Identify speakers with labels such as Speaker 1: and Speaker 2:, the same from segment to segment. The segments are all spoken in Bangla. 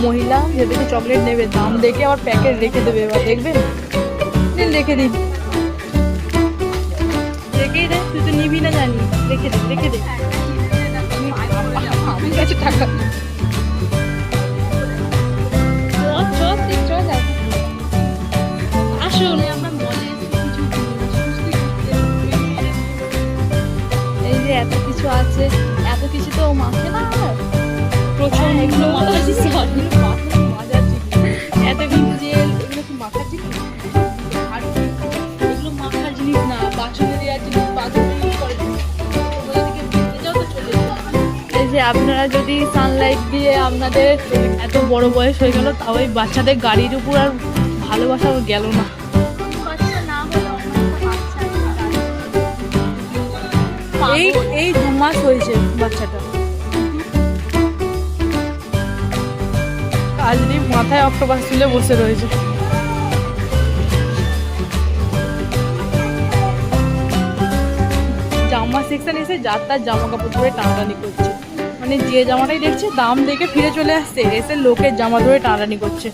Speaker 1: মহিলা যেদিকে চকলেট নেবে দাম দেখে আবার প্যাকেট রেখে দেবে। এবার দেখবেন, দিন রেখে দিন, রেখেই দে, তুই তো নিবি না জানি, রেখে দে রেখে দে। আমার কাছে টাকা আসুন। এই যে এত কিছু আছে, এত কিছু তো মাখে না প্রচুর, এগুলো মাখার জিনিস, এত কিছু যে এগুলো কি মাখার জিনিস? আর এগুলো মাখার জিনিস না, বাসনে দেওয়ার জিনিস, বাথরুমে ইউজ করার জিনিস। এই যে আপনারা যদি সানলাইট দিয়ে আপনাদের এত বড় বয়স হয়ে গেল, তাও এই বাচ্চাদের গাড়ির উপর আর ভালোবাসা গেল না। এই 2 মাস হয়েছে বাচ্চাটা, আজ মাথায় অক্টোপাস তুলে বসে রয়েছে। জামা সেকশন এসে যার তার জামা কাপড় ধরে টানাটানি করছে, মানে যে জামাটাই দেখছে দাম দেখে ফিরে চলে আসছে, এসে লোকের জামা ধরে টানাটানি করছে।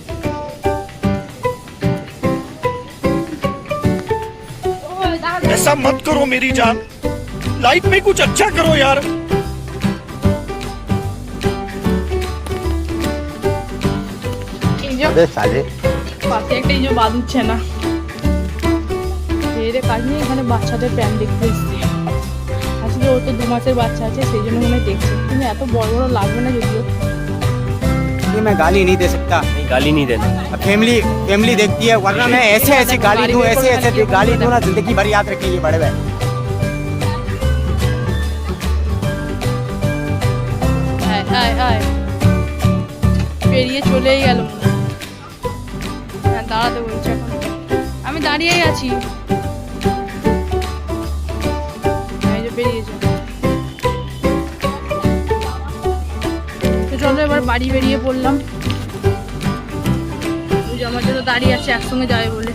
Speaker 2: ऐसा मत करो मेरी जान, लाइफ में कुछ अच्छा करो यार।
Speaker 1: পাশে একটা এই যে বাঁধুচ্ছে না, এর কাজ নিয়ে এখানে বাচ্চাদের প্যান্ট দেখতে এসছে। আসলে ওর তো 2 মাসের বাচ্চা আছে, সেই জন্য মনে দেখছে, কিন্তু এত বড় বড় লাগবে না যদিও।
Speaker 3: मैं गाली नहीं दे सकता,
Speaker 4: नहीं गाली नहीं देना।
Speaker 3: फैमिली देखती है, वरना मैं ऐसे ऐसी गाली दूं, ऐसे ऐसे गाली दूं ना, जिंदगी भर याद रखेंगे बड़े भाई।
Speaker 1: পেরিয়ে চলেই গেল, হ্যাঁ দাঁড়াতে বলছে, এখন আমি দাঁড়িয়েই আছি, এই যে বেরিয়েছে। তো চলো এবার বাড়ি বেরিয়ে পড়লাম, আমার জন্য দাঁড়িয়ে আছে একসঙ্গে যাবে বলে।